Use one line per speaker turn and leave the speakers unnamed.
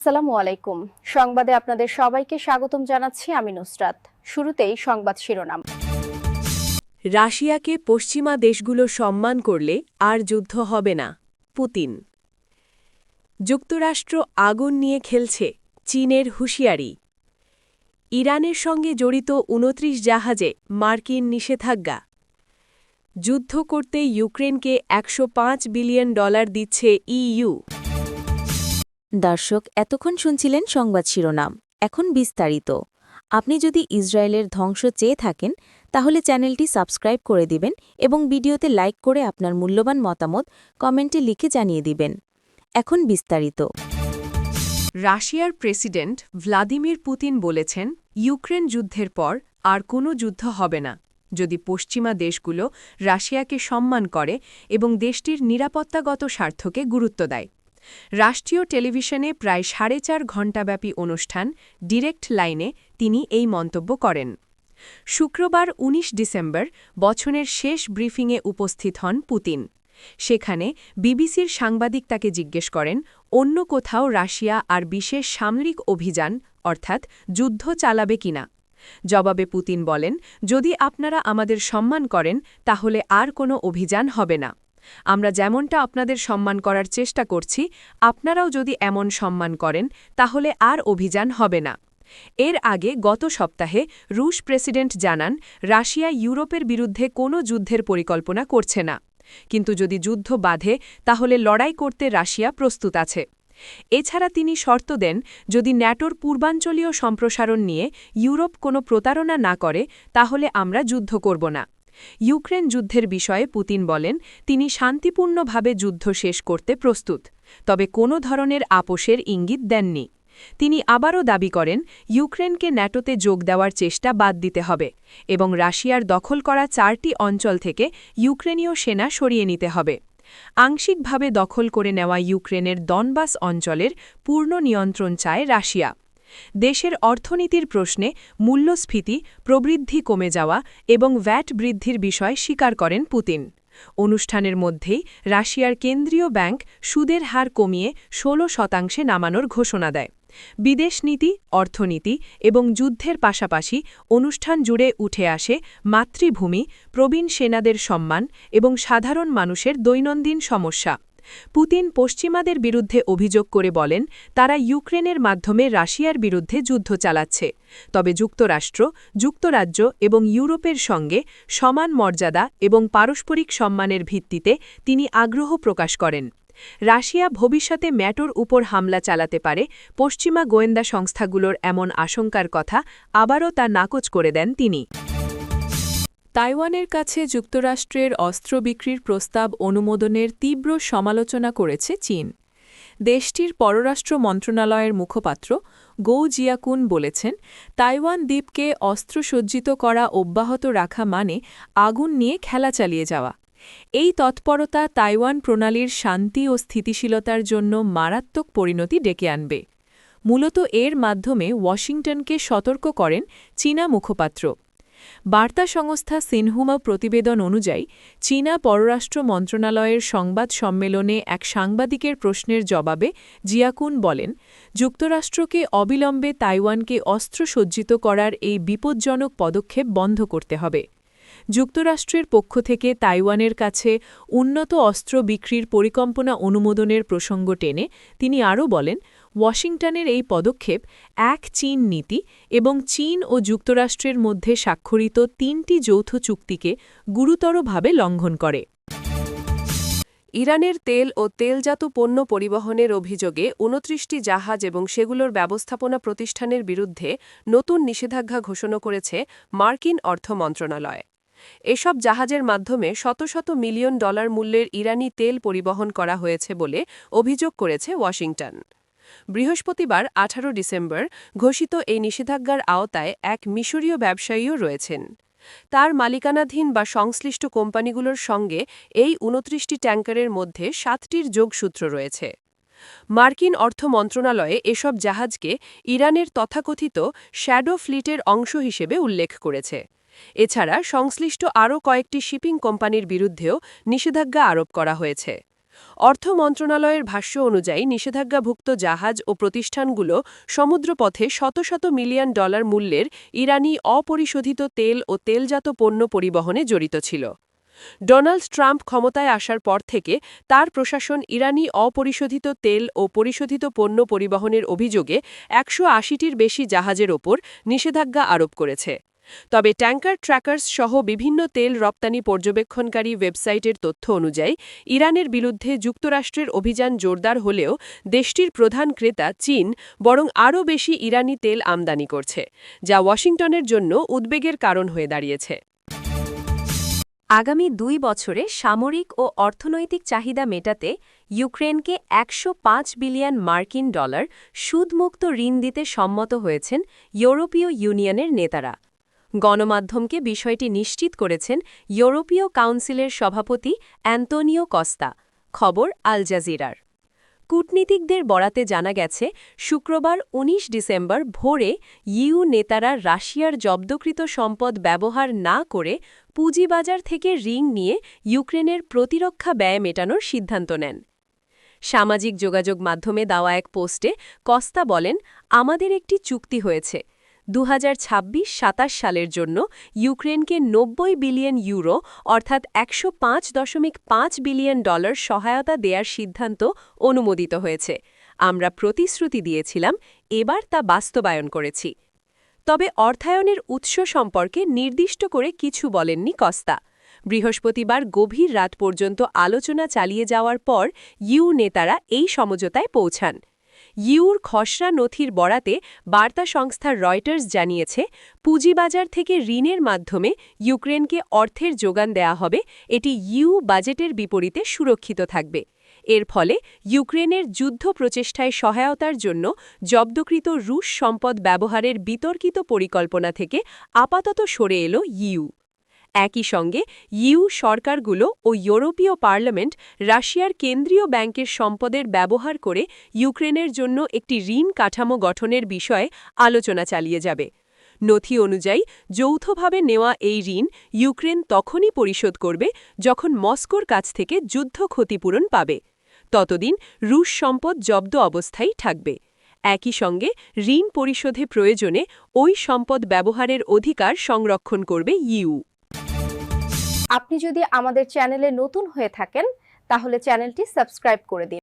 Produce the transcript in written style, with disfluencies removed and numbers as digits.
আসসালামু আলাইকুম। সংবাদে আপনাদের সবাইকে স্বাগতম জানাচ্ছি আমি নুসরাত। শুরুতেই সংবাদ শিরোনাম।
রাশিয়াকে পশ্চিমা দেশগুলো সম্মান করলে আর যুদ্ধ হবে না, পুতিন। যুক্তরাষ্ট্র আগুন নিয়ে খেলছে, চীনের হুঁশিয়ারি। ইরানের সঙ্গে জড়িত ২৯ জাহাজে মার্কিন নিষেধাজ্ঞা। যুদ্ধ করতে ইউক্রেনকে $১০৫ বিলিয়ন দিচ্ছে ইইউ।
দর্শক, এতক্ষণ শুনছিলেন সংবাদ শিরোনাম। এখন বিস্তারিত। আপনি যদি ইসরায়েলের ধ্বংস চেয়ে থাকেন তাহলে চ্যানেলটি সাবস্ক্রাইব করে দিবেন এবং ভিডিওতে লাইক করে আপনার মূল্যবান মতামত কমেন্টে লিখে জানিয়ে দিবেন। এখন বিস্তারিত।
রাশিয়ার প্রেসিডেন্ট ভ্লাদিমির পুতিন বলেছেন, ইউক্রেন যুদ্ধের পর আর কোনো যুদ্ধ হবে না যদি পশ্চিমা দেশগুলো রাশিয়াকে সম্মান করে এবং দেশটির নিরাপত্তাগত স্বার্থকে গুরুত্ব দেয়। রাষ্ট্রীয় টেলিভিশনে প্রায় ৪.৫ ঘণ্টাব্যাপী অনুষ্ঠান ডিরেক্ট লাইনে তিনি এই মন্তব্য করেন। শুক্রবার ১৯ ডিসেম্বর বছরের শেষ ব্রিফিংয়ে উপস্থিত হন পুতিন। সেখানে বিবিসির সাংবাদিক তাকে জিজ্ঞেস করেন, অন্য কোথাও রাশিয়া আর বিশেষ সামরিক অভিযান অর্থাৎ যুদ্ধ চালাবে কিনা। জবাবে পুতিন বলেন, যদি আপনারা আমাদের সম্মান করেন তাহলে আর কোনো অভিযান হবে না। আমরা যেমনটা আপনাদের সম্মান করার চেষ্টা করছি, আপনারাও যদি এমন সম্মান করেন তাহলে আর অভিযান হবে না। এর আগে গত সপ্তাহে রুশ প্রেসিডেন্ট জানান, রাশিয়া ইউরোপের বিরুদ্ধে কোনো যুদ্ধের পরিকল্পনা করছে না, কিন্তু যদি যুদ্ধ বাধে তাহলে লড়াই করতে রাশিয়া প্রস্তুত আছে। এছাড়া তিনি শর্ত দেন, যদি ন্যাটোর পূর্বাঞ্চলীয় সম্প্রসারণ নিয়ে ইউরোপ কোনো প্রতারণা না করে তাহলে আমরা যুদ্ধ করব না। ইউক্রেন যুদ্ধের বিষয়ে পুতিন বলেন, তিনি শান্তিপূর্ণভাবে যুদ্ধ শেষ করতে প্রস্তুত, তবে কোনো ধরনের আপোষের ইঙ্গিত দেননি। তিনি আবারও দাবি করেন, ইউক্রেনকে ন্যাটোতে যোগ দেওয়ার চেষ্টা বাদ দিতে হবে এবং রাশিয়ার দখল করা ৪টি অঞ্চল থেকে ইউক্রেনীয় সেনা সরিয়ে নিতে হবে। আংশিকভাবে দখল করে নেওয়া ইউক্রেনের দনবাস অঞ্চলের পূর্ণ নিয়ন্ত্রণ চায় রাশিয়া। দেশের অর্থনীতির প্রশ্নে মূল্যস্ফীতি, প্রবৃদ্ধি কমে যাওয়া এবং ভ্যাট বৃদ্ধির বিষয় স্বীকার করেন পুতিন। অনুষ্ঠানের মধ্যেই রাশিয়ার কেন্দ্রীয় ব্যাংক সুদের হার কমিয়ে ১৬% নামানোর ঘোষণা দেয়। বিদেশ নীতি, অর্থনীতি এবং যুদ্ধের পাশাপাশি অনুষ্ঠান জুড়ে উঠে আসে মাতৃভূমি, প্রবীণ সেনাদের সম্মান এবং সাধারণ মানুষের দৈনন্দিন সমস্যা। পুতিন পশ্চিমাদের বিরুদ্ধে অভিযোগ করে বলেন, তারা ইউক্রেনের মাধ্যমে রাশিয়ার বিরুদ্ধে যুদ্ধ চালাচ্ছে, তবে যুক্তরাষ্ট্র, যুক্তরাজ্য এবং ইউরোপের সঙ্গে সমান মর্যাদা এবং পারস্পরিক সম্মানের ভিত্তিতে তিনি আগ্রহ প্রকাশ করেন। রাশিয়া ভবিষ্যতে ন্যাটোর উপর হামলা চালাতে পারে পশ্চিমা গোয়েন্দা সংস্থাগুলোর এমন আশঙ্কার কথা আবারও তা নাকচ করে দেন তিনি। তাইওয়ানের কাছে যুক্তরাষ্ট্রের অস্ত্র বিক্রির প্রস্তাব অনুমোদনের তীব্র সমালোচনা করেছে চীন। দেশটির পররাষ্ট্র মন্ত্রণালয়ের মুখপাত্র গৌ জিয়াকুন বলেছেন, তাইওয়ান দ্বীপকে অস্ত্রসজ্জিত করা অব্যাহত রাখা মানে আগুন নিয়ে খেলা চালিয়ে যাওয়া। এই তৎপরতা তাইওয়ান প্রণালীর শান্তি ও স্থিতিশীলতার জন্য মারাত্মক পরিণতি ডেকে আনবে। মূলত এর মাধ্যমে ওয়াশিংটনকে সতর্ক করেন চীনা মুখপাত্র। বার্তা সংস্থা সিনহুমা প্রতিবেদন অনুযায়ী, চীনা পররাষ্ট্র মন্ত্রণালয়ের সংবাদ সম্মেলনে এক সাংবাদিকের প্রশ্নের জবাবে জিয়াকুন বলেন, যুক্তরাষ্ট্রকে অবিলম্বে তাইওয়ানকে অস্ত্রসজ্জিত করার এই বিপজ্জনক পদক্ষেপ বন্ধ করতে হবে। যুক্তরাষ্ট্রের পক্ষ থেকে তাইওয়ানের কাছে উন্নত অস্ত্র বিক্রির পরিকল্পনা অনুমোদনের প্রসঙ্গ টেনে তিনি আরও বলেন, ওয়াশিংটনের এই পদক্ষেপ এক চীন নীতি এবং চীন ও যুক্তরাষ্ট্রের মধ্যে স্বাক্ষরিত ৩টি যৌথ চুক্তিকে গুরুতরভাবে লঙ্ঘন করে। ইরানের তেল ও তেলজাত পণ্য পরিবহনের অভিযোগে ২৯টি জাহাজ এবং সেগুলোর ব্যবস্থাপনা প্রতিষ্ঠানের বিরুদ্ধে নতুন নিষেধাজ্ঞা ঘোষণা করেছে মার্কিন অর্থ মন্ত্রণালয়। এসব জাহাজের মাধ্যমে শত শত মিলিয়ন ডলার মূল্যের ইরানি তেল পরিবহন করা হয়েছে বলে অভিযোগ করেছে ওয়াশিংটন। বৃহস্পতিবার ১৮ ডিসেম্বর ঘোষিত এই নিষেধাজ্ঞার আওতায় এক মিশরীয় ব্যবসায়ীও রয়েছেন। তার মালিকানাধীন বা সংশ্লিষ্ট কোম্পানিগুলোর সঙ্গে এই ২৯টি ট্যাঙ্কারের মধ্যে ৭টির যোগসূত্র রয়েছে। মার্কিন অর্থ মন্ত্রণালয়ে এসব জাহাজকে ইরানের তথাকথিত শ্যাডো ফ্লিটের অংশ হিসেবে উল্লেখ করেছে। এছাড়া সংশ্লিষ্ট আরও কয়েকটি শিপিং কোম্পানির বিরুদ্ধেও নিষেধাজ্ঞা আরোপ করা হয়েছে। অর্থ মন্ত্রণালয়ের ভাষ্য অনুযায়ী নিষেধাজ্ঞাভুক্ত জাহাজ ও প্রতিষ্ঠানগুলো সমুদ্রপথে শত শত মিলিয়ন ডলার মূল্যের ইরানি অপরিশোধিত তেল ও তেলজাত পণ্য পরিবহনে জড়িত ছিল। ডোনাল্ড ট্রাম্প ক্ষমতায় আসার পর থেকে তার প্রশাসন ইরানি অপরিশোধিত তেল ও পরিশোধিত পণ্য পরিবহনের অভিযোগে ১৮০টির বেশি জাহাজের ওপর নিষেধাজ্ঞা আরোপ করেছে। তবে ট্যাঙ্কার ট্র্যাকার্স সহ বিভিন্ন তেল রপ্তানি পর্যবেক্ষণকারী ওয়েবসাইটের তথ্য অনুযায়ী ইরানের বিরুদ্ধে যুক্তরাষ্ট্রের অভিযান জোরদার হলেও দেশটির প্রধান ক্রেতা চীন বরং আরও বেশি ইরানি তেল আমদানি করছে, যা ওয়াশিংটনের জন্য উদ্বেগের কারণ হয়ে দাঁড়িয়েছে।
আগামী ২ বছরে সামরিক ও অর্থনৈতিক চাহিদা মেটাতে ইউক্রেনকে ১০৫ বিলিয়ন মার্কিন ডলার সুদমুক্ত ঋণ দিতে সম্মত হয়েছেন ইউরোপীয় ইউনিয়নের নেতারা। গণমাধ্যমকে বিষয়টি নিশ্চিত করেছেন ইউরোপীয় কাউন্সিলের সভাপতি অ্যান্তোনিও কস্তা। খবর আল জাজিরার। কূটনীতিকদের বরাতে জানা গেছে, শুক্রবার ১৯ ডিসেম্বর ভোরে ইইউ নেতারা রাশিয়ার জব্দকৃত সম্পদ ব্যবহার না করে পুঁজিবাজার থেকে ঋণ নিয়ে ইউক্রেনের প্রতিরক্ষা ব্যয় মেটানোর সিদ্ধান্ত নেন। সামাজিক যোগাযোগ মাধ্যমে দেওয়া এক পোস্টে কস্তা বলেন, আমাদের একটি চুক্তি হয়েছে। ২০২৬-২৭ সালের জন্য ইউক্রেনকে ৯০ বিলিয়ন ইউরো অর্থাৎ ১০৫.৫ বিলিয়ন ডলার সহায়তা দেওয়ার সিদ্ধান্ত অনুমোদিত হয়েছে। আমরা প্রতিশ্রুতি দিয়েছিলাম, এবার তা বাস্তবায়ন করেছি। তবে অর্থায়নের উৎস সম্পর্কে নির্দিষ্ট করে কিছু বলেননি কস্তা। বৃহস্পতিবার গভীর রাত পর্যন্ত আলোচনা চালিয়ে যাওয়ার পর ইইউ নেতারা এই সমঝোতায় পৌঁছান। ইইউর খসড়া নথির বরাতে বার্তা সংস্থা রয়টার্স জানিয়েছে, পুঁজিবাজার থেকে ঋণের মাধ্যমে ইউক্রেনকে অর্থের যোগান দেয়া হবে, এটি ইইউ বাজেটের বিপরীতে সুরক্ষিত থাকবে। এর ফলে ইউক্রেনের যুদ্ধ প্রচেষ্টায় সহায়তার জন্য জব্দকৃত রুশ সম্পদ ব্যবহারের বিতর্কিত পরিকল্পনা থেকে আপাতত সরে এল ইইউ। একই সঙ্গে ইইউ সরকারগুলো ও ইউরোপীয় পার্লামেন্ট রাশিয়ার কেন্দ্রীয় ব্যাংকের সম্পদের ব্যবহার করে ইউক্রেনের জন্য একটি ঋণ কাঠামো গঠনের বিষয়ে আলোচনা চালিয়ে যাবে। নথি অনুযায়ী যৌথভাবে নেওয়া এই ঋণ ইউক্রেন তখনই পরিশোধ করবে যখন মস্কোর কাছ থেকে যুদ্ধ ক্ষতিপূরণ পাবে। ততদিন রুশ সম্পদ জব্দ অবস্থায় থাকবে। একই সঙ্গে ঋণ পরিশোধে প্রয়োজনে ওই সম্পদ ব্যবহারের অধিকার সংরক্ষণ করবে ইইউ।
আপনি যদি আমাদের চ্যানেলে নতুন হয়ে থাকেন তাহলে চ্যানেলটি সাবস্ক্রাইব করে দিন।